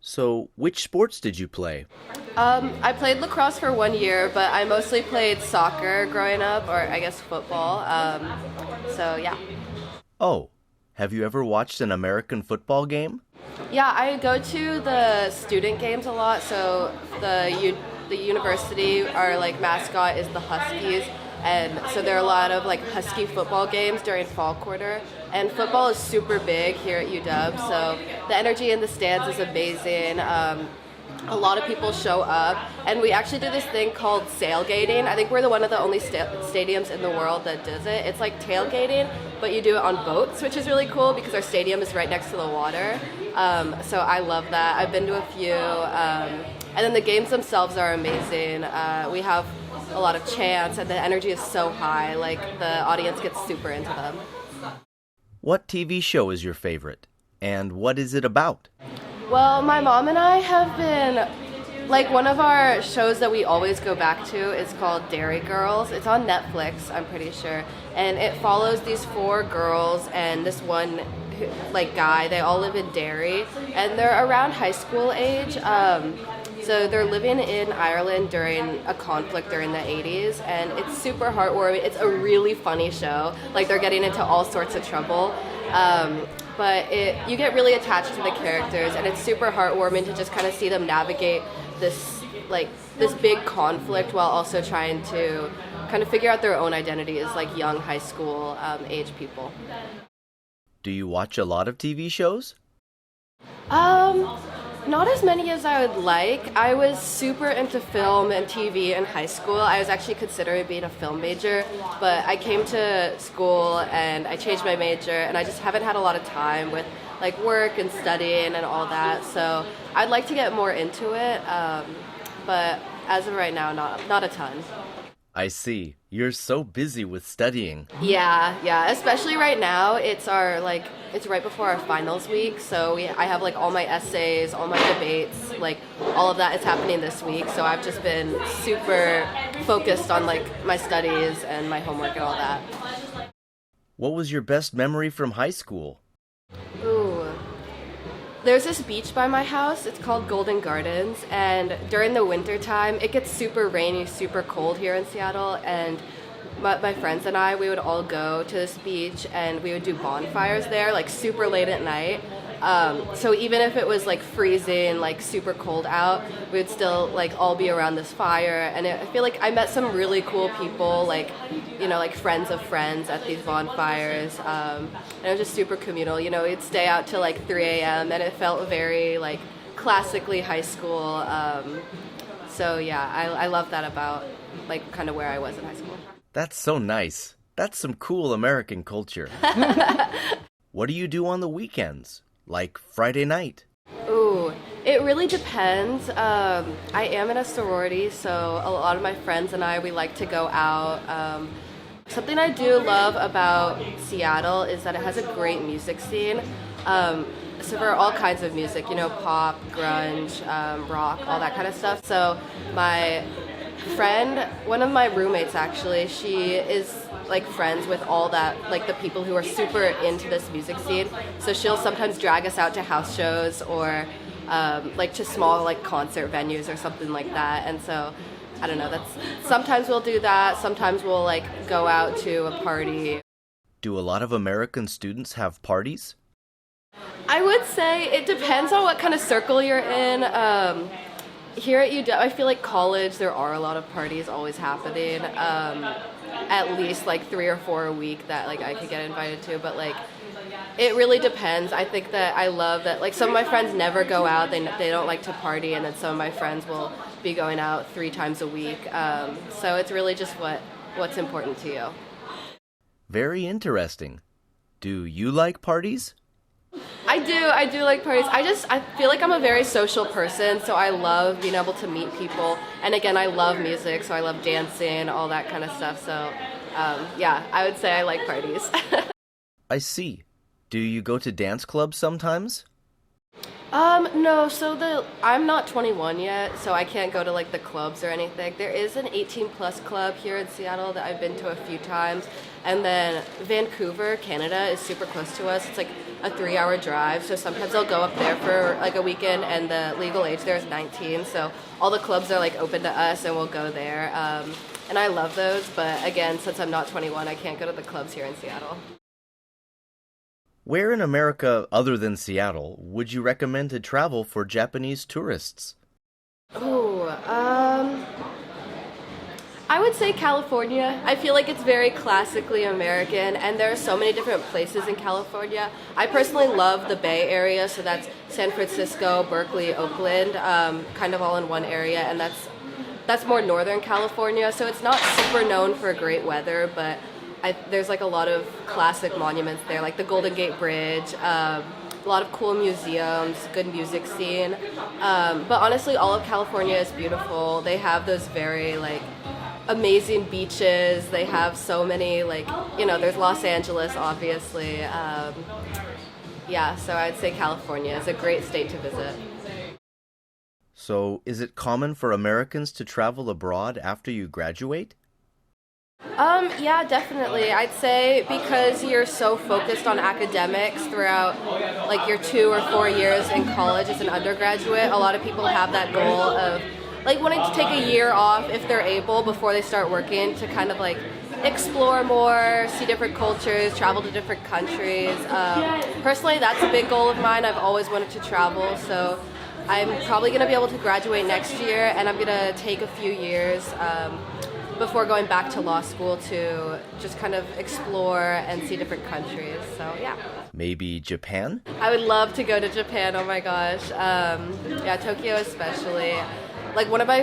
So, which sports did you play? I played lacrosse for 1 year, but I mostly played soccer growing up, or I guess football. So yeah. Oh, have you ever watched an American football game? Yeah, I go to the student games a lot. So the university, our like mascot is the Huskies, and so there are a lot of like Husky football games during fall quarter. And football is super big here at UW, so the energy in the stands is amazing. A lot of people show up, and we actually do this thing called sailgating. I think we're one of the only stadiums in the world that does it. It's like tailgating, but you do it on boats, which is really cool because our stadium is right next to the water. So I love that. I've been to a few, and then the games themselves are amazing. We have a lot of chants, and the energy is so high. Like the audience gets super into them. What TV show is your favorite? And what is it about? Well, my mom and I have been, like, one of our shows that we always go back to is called Dairy Girls. It's on Netflix, I'm pretty sure. And it follows these four girls and this one, like, guy. They all live in Derry, and they're around high school age. So they're living in Ireland during a conflict during the 80s, and it's super heartwarming. It's a really funny show. Like, they're getting into all sorts of trouble. But you get really attached to the characters, and it's super heartwarming to just kind of see them navigate this big conflict while also trying to kind of figure out their own identity as like young high school age people. Do you watch a lot of TV shows? Not as many as I would like. I was super into film and TV in high school. I was actually considering being a film major, but I came to school and I changed my major, and I just haven't had a lot of time with like work and studying and all that. So I'd like to get more into it, but as of right now, not a ton. I see. You're so busy with studying. Yeah. Especially right now, it's right before our finals week, so I have like all my essays, all my debates, like all of that is happening this week. So I've just been super focused on like my studies and my homework and all that. What was your best memory from high school? Ooh. There's this beach by my house. It's called Golden Gardens, and during the winter time, it gets super rainy, super cold here in Seattle, and my friends and I, we would all go to this beach, and we would do bonfires there, like super late at night. So even if it was like freezing, like super cold out, we would still like all be around this fire, and I feel like I met some really cool people, like, you know, like friends of friends at these bonfires, and it was just super communal. You know, we'd stay out till like 3 a.m. and it felt very like classically high school. So yeah, I love that about like kind of where I was in high school. That's so nice. That's some cool American culture. What do you do on the weekends? Like Friday night? Ooh, it really depends. I am in a sorority, so a lot of my friends and I, we like to go out. Something I do love about Seattle is that it has a great music scene. So for all kinds of music, you know, pop, grunge, rock, all that kind of stuff. So my friend, one of my roommates actually, she is like friends with all that, like the people who are super into this music scene. So she'll sometimes drag us out to house shows or like to small like concert venues or something like that. And so I don't know, sometimes we'll do that. Sometimes we'll like go out to a party. Do a lot of American students have parties? I would say it depends on what kind of circle you're in. Here at UW, I feel like college, there are a lot of parties always happening. At least like 3 or 4 a week that like I could get invited to, but like it really depends. I think that I love that like some of my friends never go out, they don't like to party, and then some of my friends will be going out 3 times a week. So it's really just what's important to you. Very interesting. Do you like parties? I do like parties. I feel like I'm a very social person, so I love being able to meet people. And again, I love music, so I love dancing, all that kind of stuff. So yeah, I would say I like parties. I see. Do you go to dance clubs sometimes? No, so I'm not 21 yet, so I can't go to like the clubs or anything. There is an 18 plus club here in Seattle that I've been to a few times, and then Vancouver, Canada is super close to us. It's like a 3-hour drive. So sometimes I'll go up there for like a weekend, and the legal age there is 19. So all the clubs are like open to us, and we'll go there. And I love those, but again, since I'm not 21, I can't go to the clubs here in Seattle. Where in America, other than Seattle, would you recommend to travel for Japanese tourists? I would say California. I feel like it's very classically American, and there are so many different places in California. I personally love the Bay Area, so that's San Francisco, Berkeley, Oakland, kind of all in one area, and that's more Northern California, so it's not super known for great weather, but there's like a lot of classic monuments there, like the Golden Gate Bridge, a lot of cool museums, good music scene. But honestly, all of California is beautiful. They have those very like amazing beaches. They have so many like, there's Los Angeles, obviously. So I'd say California is a great state to visit. So, is it common for Americans to travel abroad after you graduate? Yeah, definitely. I'd say because you're so focused on academics throughout like your 2 or 4 years in college as an undergraduate, a lot of people have that goal of like wanting to take a year off if they're able before they start working to kind of like explore more, see different cultures, travel to different countries. Personally, that's a big goal of mine. I've always wanted to travel, so I'm probably going to be able to graduate next year, and I'm going to take a few years before going back to law school to just kind of explore and see different countries. So, yeah. Maybe Japan? I would love to go to Japan, oh my gosh. Tokyo especially. Like one of my,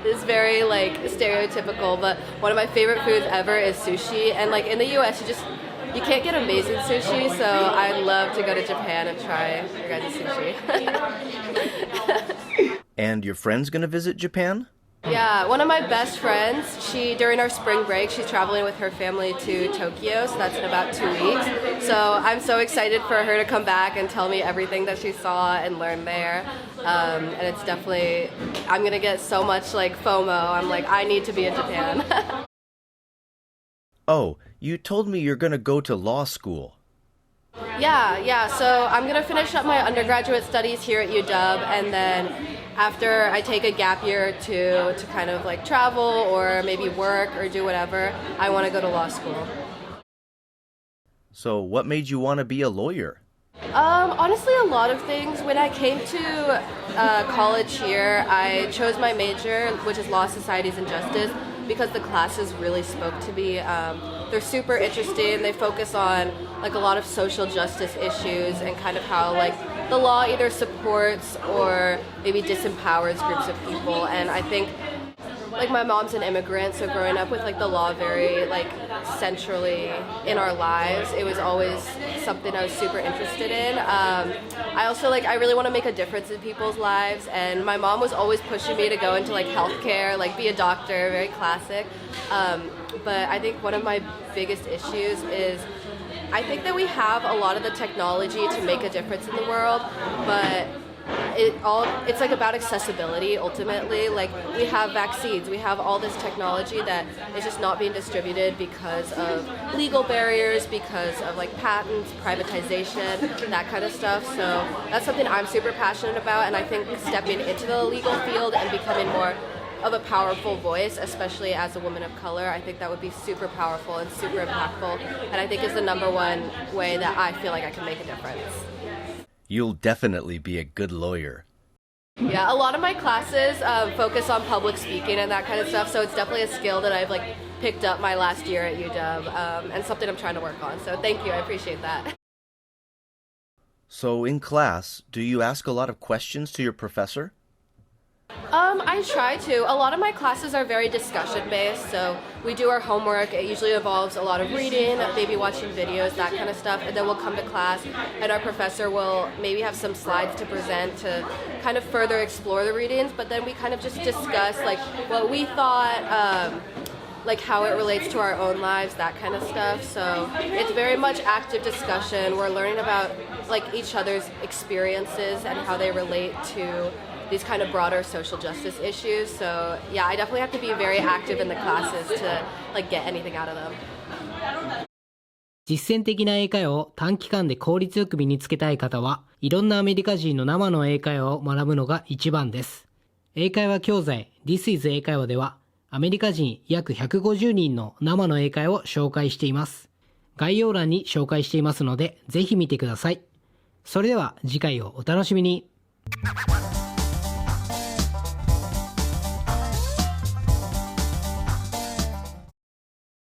this is very like stereotypical, but one of my favorite foods ever is sushi. And like in the US, you can't get amazing sushi, so I'd love to go to Japan and try your guys' sushi. And your friend's gonna visit Japan? Yeah, one of my best friends, during our spring break, she's traveling with her family to Tokyo, so that's in about 2 weeks. So I'm so excited for her to come back and tell me everything that she saw and learned there. And it's definitely, I'm going to get so much like FOMO. I'm like, I need to be in Japan. Oh, you told me you're going to go to law school. Yeah, so I'm going to finish up my undergraduate studies here at UW, and then after I take a gap year or two to kind of like travel or maybe work or do whatever, I want to go to law school. So what made you want to be a lawyer? Honestly, a lot of things. When I came to college here, I chose my major, which is Law, Societies, and Justice, because the classes really spoke to me. They're super interesting. They focus on like a lot of social justice issues and kind of how like the law either supports or maybe disempowers groups of people. And I think like my mom's an immigrant, so growing up with like the law very like centrally in our lives, it was always something I was super interested in. I also I really want to make a difference in people's lives, and my mom was always pushing me to go into like healthcare, like be a doctor, very classic. But I think one of my biggest issues is I think that we have a lot of the technology to make a difference in the world, but it's like about accessibility ultimately. Like we have vaccines, we have all this technology that is just not being distributed because of legal barriers, because of like patents, privatization, that kind of stuff. So that's something I'm super passionate about, and I think stepping into the legal field and becoming more of a powerful voice, especially as a woman of color, I think that would be super powerful and super impactful, and I think is the number one way that I feel like I can make a difference. You'll definitely be a good lawyer. Yeah, a lot of my classes focus on public speaking and that kind of stuff, so it's definitely a skill that I've picked up my last year at UW, and something I'm trying to work on. So thank you, I appreciate that. So in class, do you ask a lot of questions to your professor? I try to. A lot of my classes are very discussion-based, so we do our homework. It usually involves a lot of reading, maybe watching videos, that kind of stuff, and then we'll come to class, and our professor will maybe have some slides to present to kind of further explore the readings, but then we kind of just discuss what we thought, how it relates to our own lives, that kind of stuff. So it's very much active discussion. We're learning about each other's experiences and how they relate to these kind of broader social justice issues. So yeah, I definitely have to be very active in the classes to get anything out of them. 実践的な英会話を短期間で効率よく身につけたい方は、いろんなアメリカ人の生の英会話を学ぶのが一番です。英会話教材 This is 英会話では、アメリカ人約150人の生の英会話を紹介しています。概要欄に紹介していますので、ぜひ見てください。それでは次回をお楽しみに。